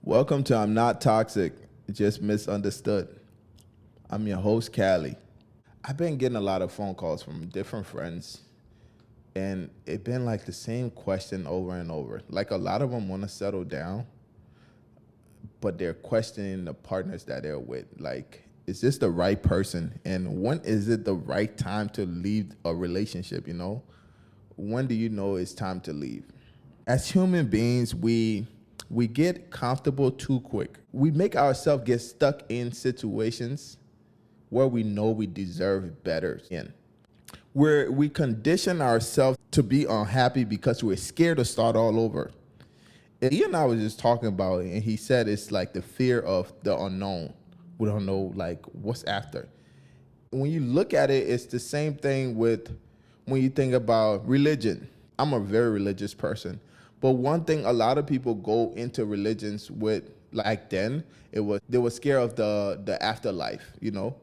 Welcome to I'm Not Toxic, Just Misunderstood. I'm your host, Callie. I've been getting a lot of phone calls from different friends, and it's been like the same question over and over. Like a lot of them want to settle down, but they're questioning the partners that they're with. Like, is this the right person? And when is it the right time to leave a relationship, you know? When do you know it's time to leave? As human beings, we get comfortable too quick. We make ourselves get stuck in situations where we know we deserve better in. Where we condition ourselves to be unhappy because we're scared to start all over. And he and I was just talking about it, and he said it's like the fear of the unknown. We don't know like what's after. When you look at it, it's the same thing with when you think about religion. I'm a very religious person. But one thing a lot of people go into religions with, like then, they were scared of the afterlife, you know?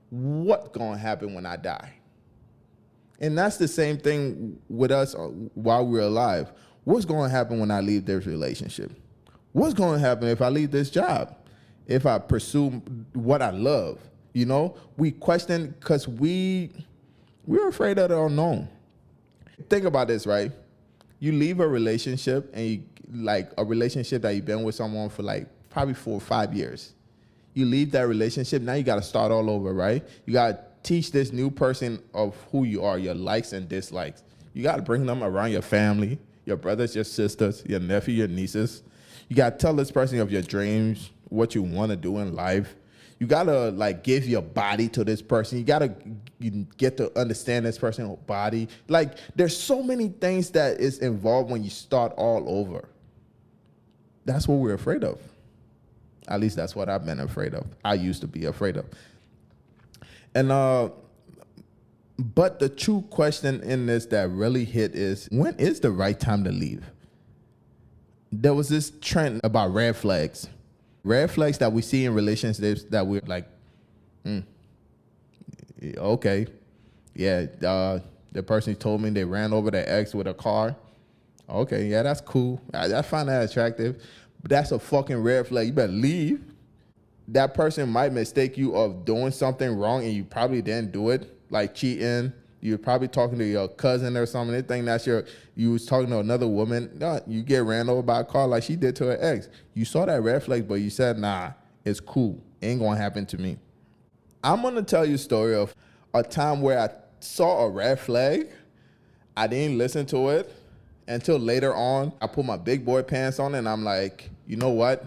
What gonna happen when I die? And that's the same thing with us while we're alive. What's gonna happen when I leave this relationship? What's gonna happen if I leave this job? If I pursue what I love? You know? We question because we're afraid of the unknown. Think about this, right? You leave a relationship and you like a relationship that you've been with someone for like probably 4 or 5 years. You leave that relationship, now you got to start all over, right? You got to teach this new person of who you are, your likes and dislikes. You got to bring them around your family, your brothers, your sisters, your nephew, your nieces. You got to tell this person of your dreams, what you want to do in life. You got to like give your body to this person. You get to understand this person's body. Like there's so many things that is involved when you start all over. That's what we're afraid of. At least that's what I've been afraid of. I used to be afraid of. And but the true question in this that really hit is, when is the right time to leave? There was this trend about red flags. Red flags that we see in relationships that we're like, okay, yeah, the person told me they ran over their ex with a car. Okay, yeah, that's cool. I find that attractive, but that's a fucking red flag. You better leave. That person might mistake you of doing something wrong and you probably didn't do it, like cheating. You're probably talking to your cousin or something. They think that's you was talking to another woman. No, you get ran over by a car like she did to her ex. You saw that red flag, but you said, nah, it's cool. Ain't gonna happen to me. I'm gonna tell you a story of a time where I saw a red flag. I didn't listen to it until later on. I put my big boy pants on and I'm like, you know what?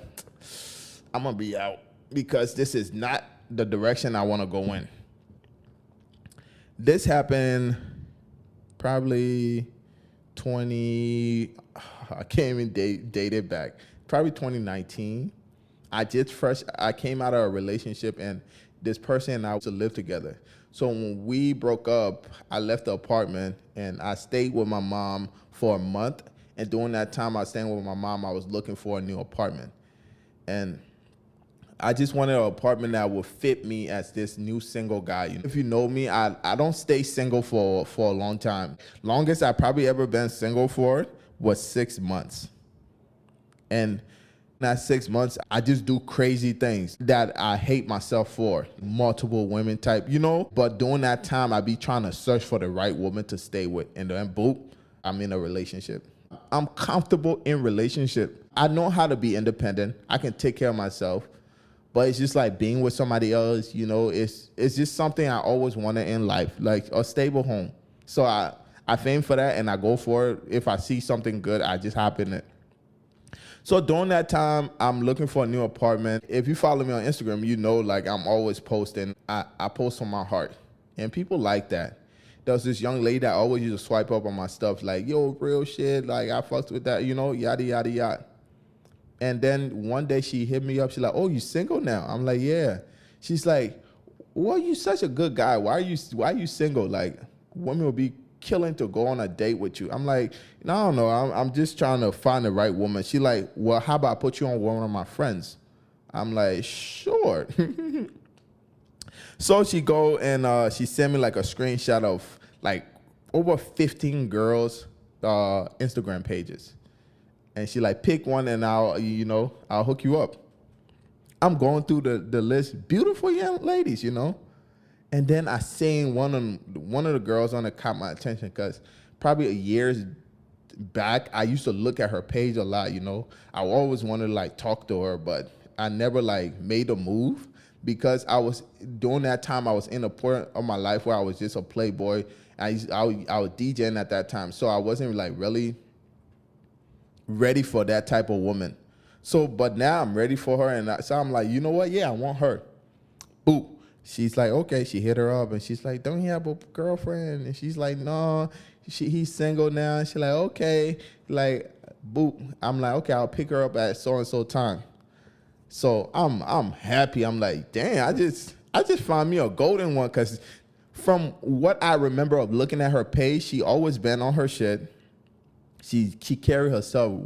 I'm gonna be out because this is not the direction I wanna go in. This happened probably I can't even date it back. Probably 2019. I came out of a relationship and this person and I used to live together. So when we broke up, I left the apartment and I stayed with my mom for a month. And during that time I was staying with my mom, I was looking for a new apartment. And I just wanted an apartment that would fit me as this new single guy. You know, if you know me, I don't stay single for a long time. Longest I probably ever been single for was 6 months. And in that 6 months, I just do crazy things that I hate myself for. Multiple women type, you know? But during that time, I be trying to search for the right woman to stay with. And then boom, I'm in a relationship. I'm comfortable in relationship. I know how to be independent. I can take care of myself. But it's just like being with somebody else, you know, it's just something I always wanted in life, like a stable home. So I aim for that and I go for it. If I see something good, I just hop in it. So during that time, I'm looking for a new apartment. If you follow me on Instagram, you know, like I'm always posting. I post from my heart and people like that. There was this young lady that always used to swipe up on my stuff like, yo, real shit, like I fucked with that, you know, yada, yada, yada. And then one day she hit me up. She's like, oh, you single now? I'm like, yeah. She's like, well, you such a good guy. Why are you single? Like, women will be killing to go on a date with you. I'm like, no, I don't know. I'm just trying to find the right woman. She like, well, how about I put you on one of my friends? I'm like, sure. So she go and she sent me like a screenshot of like over 15 girls' Instagram pages. And she like, pick one and I'll hook you up. I'm going through the list, beautiful young ladies, And then I seen one of the girls on it caught my attention because probably a years back, I used to look at her page a lot, I always wanted to like talk to her, but I never like made a move because during that time I was in a point of my life where I was just a playboy. I was DJing at that time, so I wasn't like really ready for that type of woman. So, but now I'm ready for her, and so I'm like, you know what? Yeah, I want her. Boop. She's like, okay. She hit her up, and she's like, don't you have a girlfriend? And she's like, no. He's single now. And she's like, okay. Like, boop. I'm like, okay, I'll pick her up at so and so time. So I'm happy. I'm like, damn. I just found me a golden one because from what I remember of looking at her page, she always been on her shit. She carried herself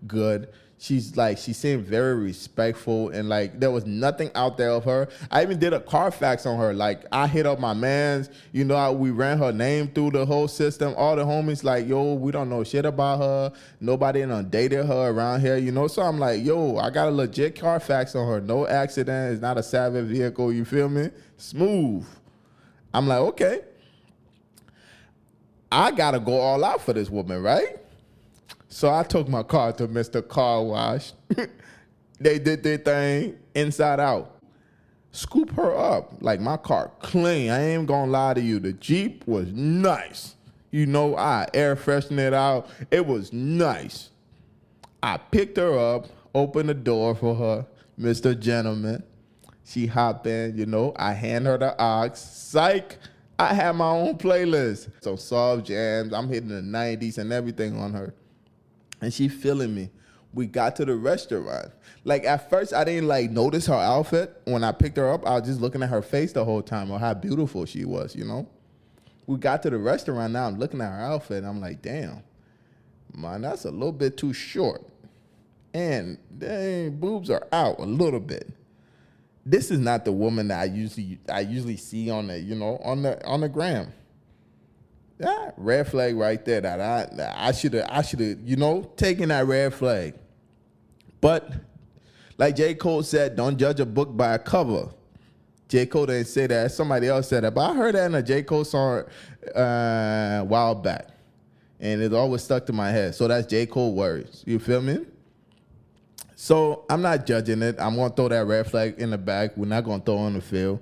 good. She seemed very respectful, and like there was nothing out there of her. I even did a Carfax on her. Like I hit up my mans, we ran her name through the whole system. All the homies like, yo, we don't know shit about her. Nobody done dated her around here, So I'm like, yo, I got a legit Carfax on her. No accident. It's not a savage vehicle. You feel me? Smooth. I'm like, okay. I gotta go all out for this woman, right? So I took my car to Mr. Car Wash. They did their thing inside out. Scoop her up. Like my car clean. I ain't gonna lie to you. The Jeep was nice. I air freshened it out. It was nice. I picked her up, opened the door for her, Mr. Gentleman. She hopped in, I hand her the aux. Psych. I have my own playlist. So soft jams. I'm hitting the 90s and everything on her. And she feeling me. We got to the restaurant. Like at first I didn't like notice her outfit. When I picked her up, I was just looking at her face the whole time or how beautiful she was, We got to the restaurant, now I'm looking at her outfit and I'm like, damn, man, that's a little bit too short. And dang, boobs are out a little bit. This is not the woman that I usually see on the, on the gram. Yeah, red flag right there. That I should have, taken that red flag. But like J. Cole said, don't judge a book by a cover. J. Cole didn't say that. Somebody else said that. But I heard that in a J. Cole song a while back. And it always stuck to my head. So that's J. Cole words. You feel me? So I'm not judging it. I'm going to throw that red flag in the back. We're not going to throw it on the field.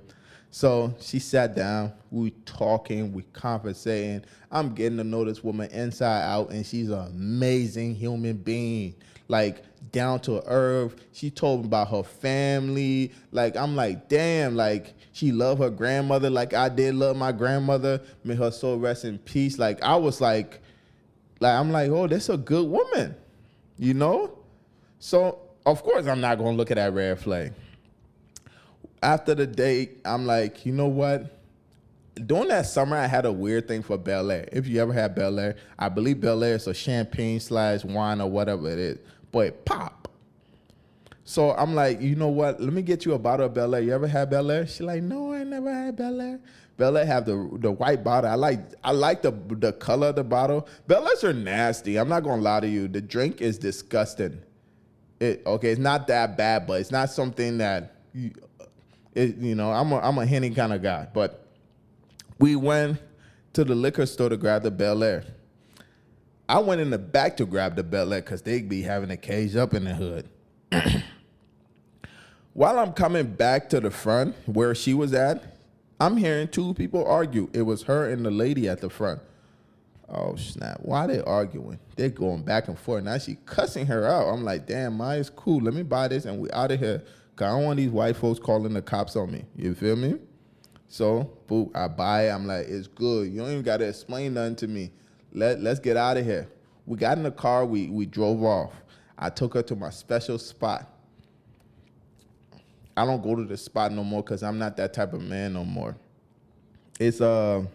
So she sat down, we talking, we conversating. I'm getting to know this woman inside out, and she's an amazing human being, like down to earth. She told me about her family. Like, I'm like, damn, like she loved her grandmother like I did love my grandmother. May her soul rest in peace. Like, I was like I'm like, oh, that's a good woman, So, of course, I'm not going to look at that red flag. After the date, I'm like, you know what? During that summer, I had a weird thing for Bel Air. If you ever had Bel Air, I believe Bel Air is a champagne/wine or whatever it is. Boy, pop. So I'm like, you know what? Let me get you a bottle of Bel Air. You ever had Bel Air? She's like, no, I never had Bel Air. Bel Air have the white bottle. I like the color of the bottle. Bel Airs are nasty. I'm not gonna lie to you. The drink is disgusting. It's not that bad, but it's not something that I'm a Henny kind of guy. But we went to the liquor store to grab the Bel Air. I went in the back to grab the Bel Air because they be having a cage up in the hood. While I'm coming back to the front where she was at, I'm hearing two people argue. It was her and the lady at the front. Oh, snap. Why are they arguing? They're going back and forth. Now she cussing her out. I'm like, damn, Maya's cool. Let me buy this and we out of here. Because I don't want these white folks calling the cops on me. You feel me? So, boop, I buy it. I'm like, it's good. You don't even got to explain nothing to me. Let's get out of here. We got in the car. We drove off. I took her to my special spot. I don't go to the spot no more because I'm not that type of man no more. It's what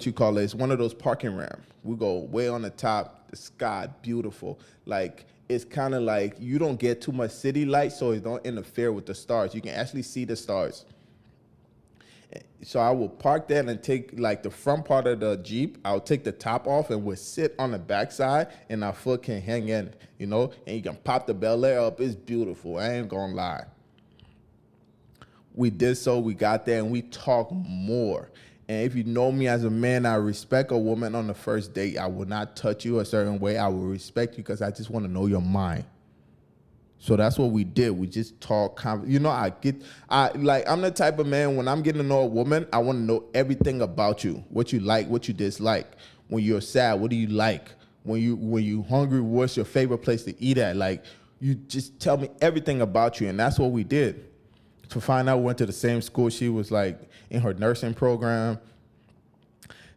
you call it? It's one of those parking ramps. We go way on the top. The sky, beautiful. Like, it's kind of like you don't get too much city light, so it don't interfere with the stars. You can actually see the stars. So I would park there and take like the front part of the Jeep. I'll take the top off and would sit on the backside, and our foot can hang in, and you can pop the Bel Air up. It's beautiful. I ain't gonna lie. We did so. We got there and we talked more. And if you know me as a man, I respect a woman on the first date. I will not touch you a certain way. I will respect you because I just want to know your mind. So that's what we did. We just talk. I'm the type of man, when I'm getting to know a woman, I want to know everything about you. What you like, what you dislike. When you're sad, what do you like? When you hungry, what's your favorite place to eat at? Like, you just tell me everything about you. And that's what we did. To find out, we went to the same school. She was like in her nursing program.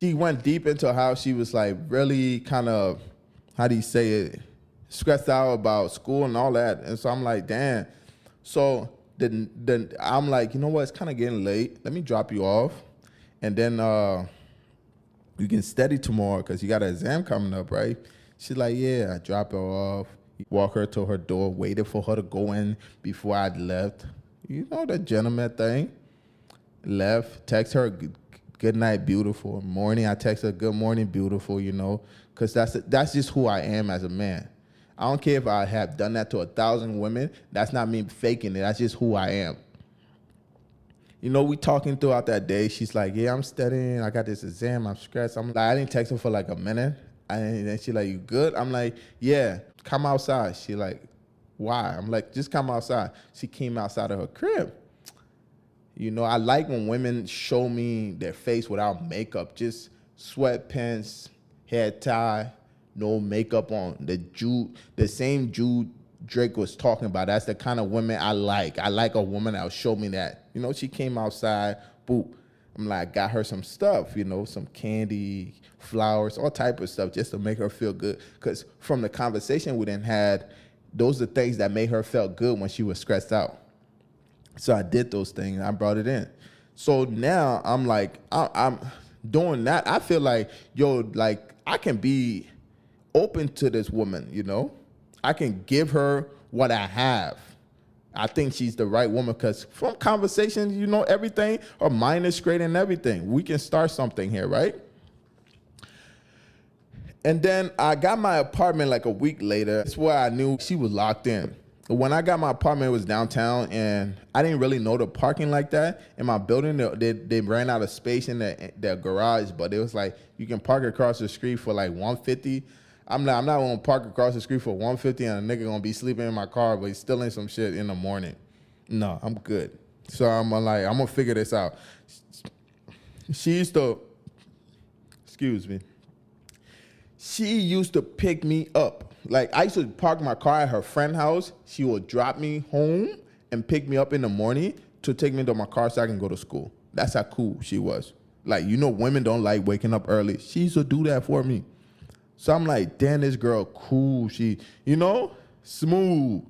She went deep into how she was like really kind of, how do you say it, stressed out about school and all that. And so I'm like, damn. So then I'm like, you know what? It's kind of getting late. Let me drop you off. And then you can study tomorrow because you got an exam coming up, right? She's like, yeah. I drop her off, walk her to her door, waited for her to go in before I left. You know, the gentleman thing. Left, text her, good night, beautiful. Morning, I text her, good morning, beautiful, because that's just who I am as a man. I don't care if I have done that to 1,000 women. That's not me faking it. That's just who I am. We talking throughout that day. She's like, yeah, I'm studying. I got this exam. I'm stressed. I'm like, I didn't text her for like a minute. And then she's like, you good? I'm like, yeah, come outside. She like, why? I'm like, just come outside. She came outside of her crib. I like when women show me their face without makeup, just sweatpants, hair tie, no makeup on. The same Jude Drake was talking about. That's the kind of women I like. I like a woman that'll show me that. She came outside, boop. I'm like, got her some stuff, some candy, flowers, all type of stuff just to make her feel good. Because from the conversation we then had, those are things that made her feel good when she was stressed out. So I did those things. I brought it in. So now I'm like, I'm doing that. I feel like, I can be open to this woman, I can give her what I have. I think she's the right woman because from conversations, everything, her mind is straight and everything. We can start something here, right? And then I got my apartment like a week later. That's where I knew she was locked in. When I got my apartment, it was downtown, and I didn't really know the parking like that. In my building, they ran out of space in their garage, but it was like, you can park across the street for like $150. I'm not gonna park across the street for $150 and a nigga gonna be sleeping in my car, but he's stealing some shit in the morning. No, I'm good. So I'm gonna figure this out. She used to pick me up. Like, I used to park my car at her friend's house. She would drop me home and pick me up in the morning to take me to my car so I can go to school. That's how cool she was. Like, women don't like waking up early. She used to do that for me. So I'm like, damn, this girl cool. She, smooth.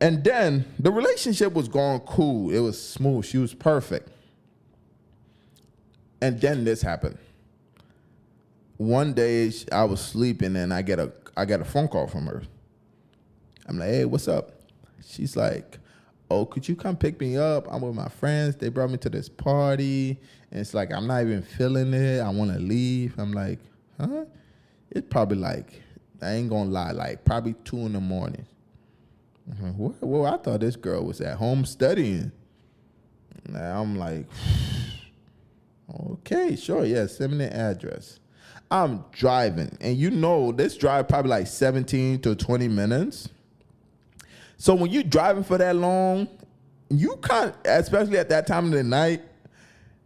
And then the relationship was going cool. It was smooth. She was perfect. And then this happened. One day I was sleeping and I get a phone call from her. I'm like, hey, what's up? She's like, oh, could you come pick me up? I'm with my friends. They brought me to this party. And it's like, I'm not even feeling it. I want to leave. I'm like, huh? It's probably like, I ain't gonna lie, like probably 2 in the morning. Well, I thought this girl was at home studying. Now I'm like, okay, sure, yeah, send me the address. I'm driving, and this drive probably like 17 to 20 minutes. So when you're driving for that long, you can't, especially at that time of the night,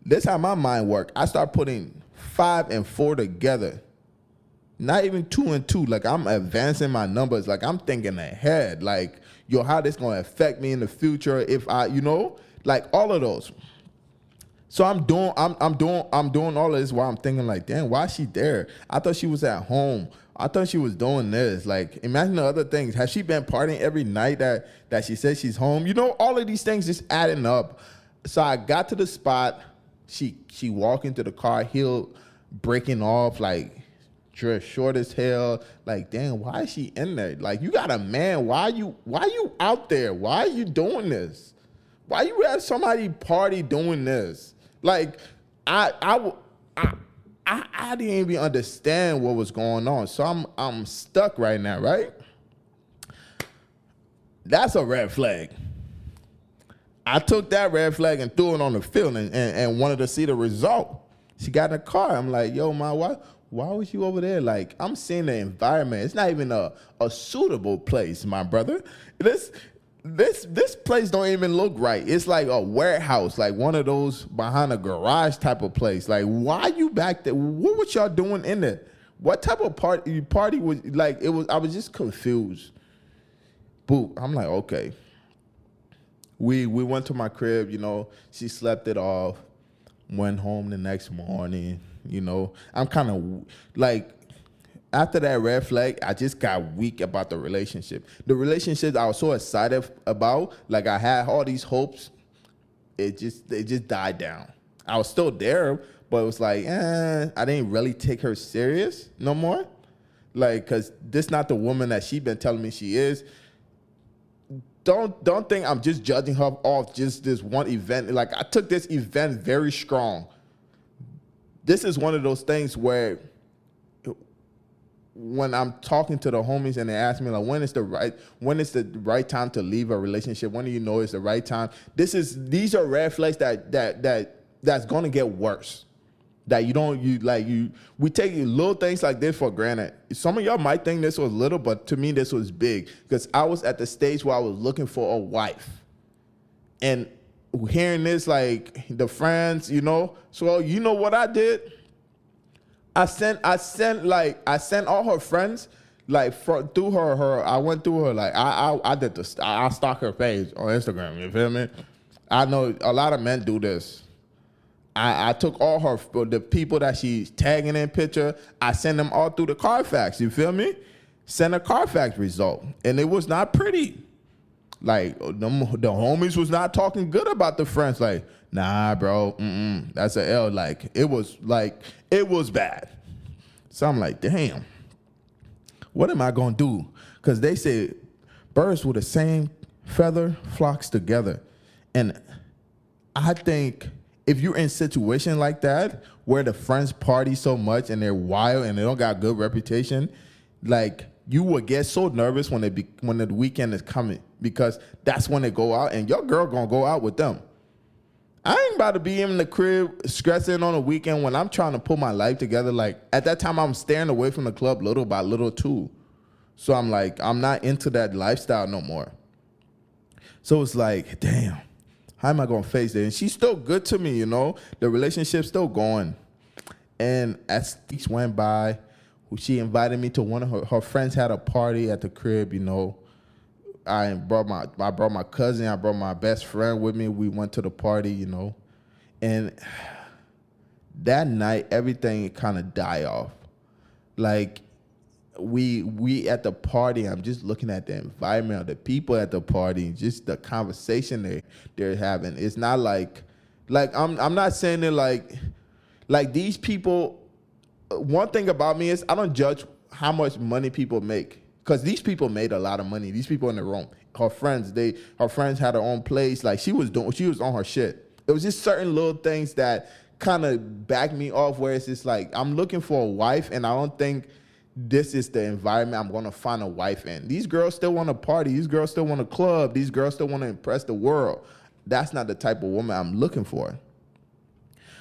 that's how my mind works. I start putting 5 and 4 together. Not even 2 and 2. Like, I'm advancing my numbers. Like, I'm thinking ahead. Like, how this gonna affect me in the future if I, like all of those. So I'm doing all of this while I'm thinking like, damn, why is she there? I thought she was at home. I thought she was doing this. Like, imagine the other things. Has she been partying every night that she says she's home? All of these things just adding up. So I got to the spot. She walked into the car, heel breaking off, like, dressed short as hell. Like, damn, why is she in there? Like, you got a man. Why you out there? Why are you doing this? Why you at somebody party doing this? Like, I didn't even understand what was going on. So I'm stuck right now, right? That's a red flag. I took that red flag and threw it on the field and wanted to see the result. She got in the car. I'm like, yo, man, why was you over there? Like, I'm seeing the environment. It's not even a suitable place, my brother. This place don't even look right. It's like a warehouse, like one of those behind a garage type of place. Like, why you back there? What was y'all doing in there? What type of party was like? It was. I was just confused. Boo. I'm like, okay. We went to my crib. You know, she slept it off. Went home the next morning. You know, I'm kind of like. After that red flag, I just got weak about the relationship. The relationship I was so excited about, like I had all these hopes, it just died down. I was still there, but it was like, I didn't really take her serious no more. Like, cause this not the woman that she been telling me she is. Don't think I'm just judging her off just this one event. Like, I took this event very strong. This is one of those things where when I'm talking to the homies and they ask me like, when is the right time to leave a relationship? When do you know it's the right time? These are red flags that's gonna get worse. That we take little things like this for granted. Some of y'all might think this was little, but to me this was big because I was at the stage where I was looking for a wife, and hearing this, like the friends, you know. So you know what I did? I sent all her friends through her. I went through her I stalk her page on Instagram. You feel me? I know a lot of men do this. I took all the people that she's tagging in picture. I sent them all through the Carfax. You feel me? Sent a Carfax result, and it was not pretty. Like the homies was not talking good about the friends. Like, nah, bro, that's an L. Like it was bad. So I'm like, damn, what am I gonna do? Because they say birds with the same feather flocks together, and I think if you're in a situation like that where the friends party so much and they're wild and they don't got good reputation, like you will get so nervous when the weekend is coming because that's when they go out and your girl gonna go out with them. I ain't about to be in the crib stressing on a weekend when I'm trying to put my life together. Like at that time, I'm staying away from the club little by little too. So I'm like, I'm not into that lifestyle no more. So it's like, damn, how am I gonna face it? And she's still good to me, you know. The relationship's still going. And as weeks went by, she invited me to one of her friends had a party at the crib, you know. I brought my cousin, I brought my best friend with me. We went to the party, you know. And that night, everything kind of died off. Like, we at the party, I'm just looking at the environment of the people at the party, just the conversation they're having. It's not like I'm not saying it like these people. One thing about me is I don't judge how much money people make. Because these people made a lot of money. These people in the room, her friends had their own place. Like she was on her shit. It was just certain little things that kind of backed me off where it's just like, I'm looking for a wife and I don't think this is the environment I'm going to find a wife in. These girls still want to party. These girls still want to club. These girls still want to impress the world. That's not the type of woman I'm looking for.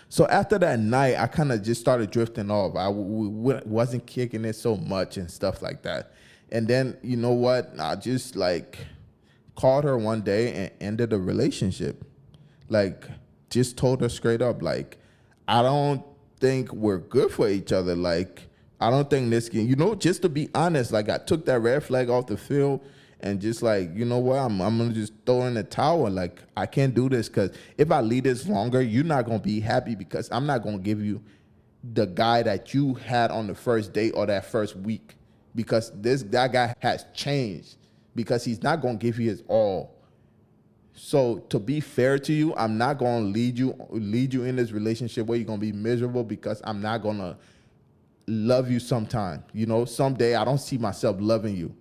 So after that night, I kind of just started drifting off. I wasn't kicking it so much and stuff like that. And then, you know what? I just called her one day and ended the relationship. Like, just told her straight up, like, I don't think we're good for each other. Like, I don't think this can, you know, just to be honest, like, I took that red flag off the field and just like, you know what? I'm going to just throw in the towel. Like, I can't do this because if I leave this longer, you're not going to be happy because I'm not going to give you the guy that you had on the first date or that first week. Because that guy has changed because he's not going to give you his all. So to be fair to you, I'm not going to lead you in this relationship where you're going to be miserable because I'm not going to love you sometime. You know, someday I don't see myself loving you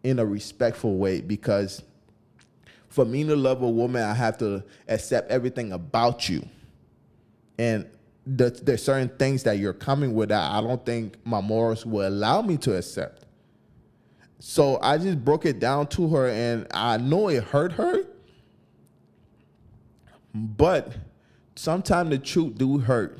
in a respectful way because For me to love a woman, I have to accept everything about you. And there's certain things that you're coming with that I don't think my morals will allow me to accept. So I just broke it down to her, and I know it hurt her, but sometimes the truth do hurt.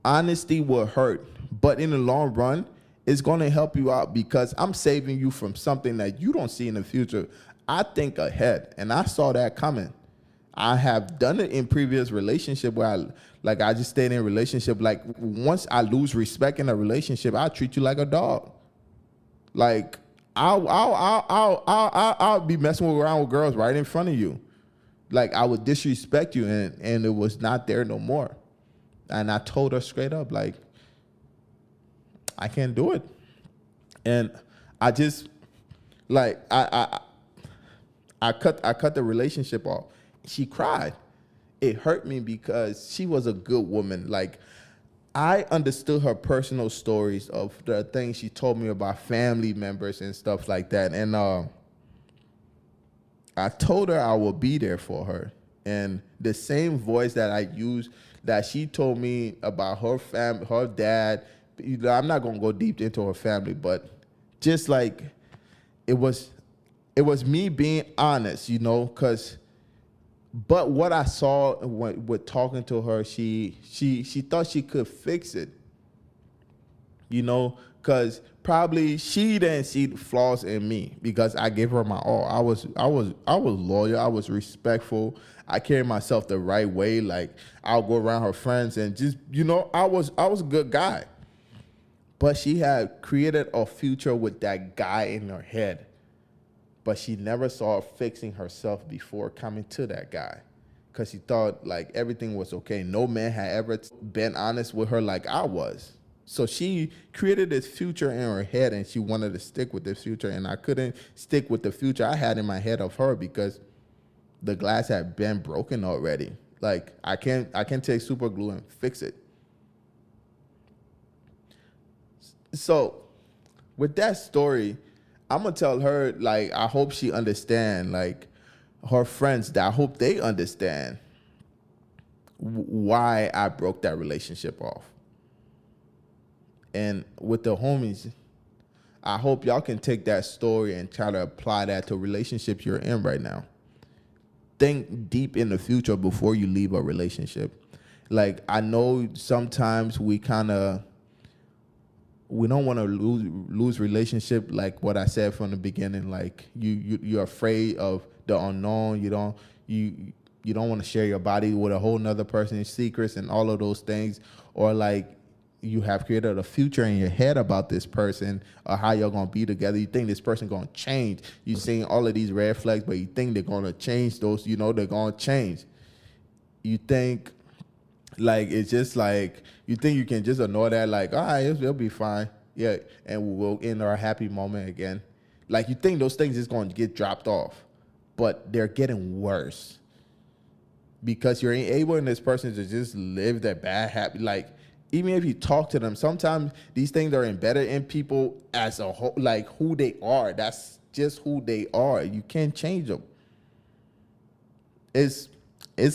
Honesty will hurt, but in the long run, it's going to help you out because I'm saving you from something that you don't see in the future. I think ahead, and I saw that coming. I have done it in previous relationship where I just stayed in a relationship. Like once I lose respect in a relationship, I treat you like a dog. Like I'll be messing around with girls right in front of you. Like I would disrespect you, and it was not there no more. And I told her straight up, like, I can't do it. And I just like I cut the relationship off. She cried. It hurt me because she was a good woman. Like I understood her personal stories of the things she told me about family members and stuff like that. And I told her I would be there for her. And the same voice that I used, that she told me about her her dad. I'm not gonna go deep into her family, but just like it was me being honest, because. But what I saw with talking to her, she thought she could fix it, because probably she didn't see the flaws in me because I gave her my all. I was loyal. I was respectful. I carried myself the right way. Like I'll go around her friends and just I was a good guy. But she had created a future with that guy in her head. But she never saw her fixing herself before coming to that guy, because she thought like everything was okay. No man had ever been honest with her like I was. So she created this future in her head, and she wanted to stick with this future, and I couldn't stick with the future I had in my head of her because the glass had been broken already. Like I can't take super glue and fix it. So with that story, I'm gonna tell her, like, I hope she understand, like, her friends, that I hope they understand why I broke that relationship off. And with the homies, I hope y'all can take that story and try to apply that to relationships you're in right now. Think deep in the future before you leave a relationship. Like, I know sometimes we don't want to lose relationship, like what I said from the beginning. Like you're afraid of the unknown. You don't want to share your body with a whole nother person's secrets and all of those things. Or like you have created a future in your head about this person or how you're gonna be together. You think this person gonna change. You're seeing all of these red flags, but you think they're gonna change those. They're gonna change. You think. Like, it's just like, you think you can just ignore that, like, all right, it'll be fine. Yeah, and we'll end our happy moment again. Like, you think those things is going to get dropped off, but they're getting worse. Because you're enabling this person to just live that bad happy, like, even if you talk to them, sometimes these things are embedded in people as a whole, like who they are. That's just who they are. You can't change them. It's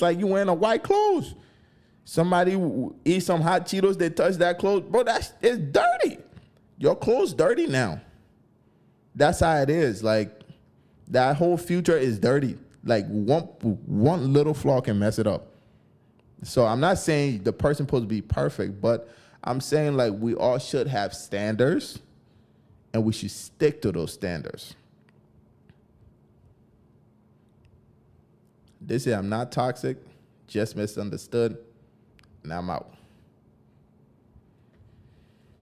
like you wearing a white clothes. Somebody eat some hot Cheetos, they touch that clothes, bro, it's dirty. Your clothes dirty now. That's how it is. Like, that whole future is dirty. Like, one little flaw can mess it up. So I'm not saying the person supposed to be perfect, but I'm saying, like, we all should have standards, and we should stick to those standards. They say I'm not toxic, just misunderstood. And I'm out.